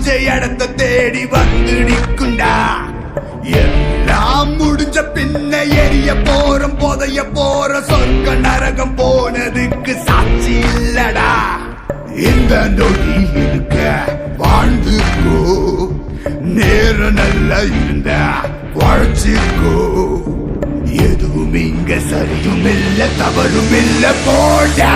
புடிஞ்ச இடத்த தேடி வந்து நிக்குண்டா. எல்லாம் முடிஞ்ச பின்ன எரிய போறோம், புதைய போற சொர்க்க நரகம் போனதுக்கு சாட்சி இல்லடா. இந்த நொடி இருக்க வாழ்ந்துக்கோ, நேரம் நல்லா இருந்த வாழ்ச்சிக்கோ. எதுவும் இங்க சரியும் இல்ல தவறும் இல்ல போடா.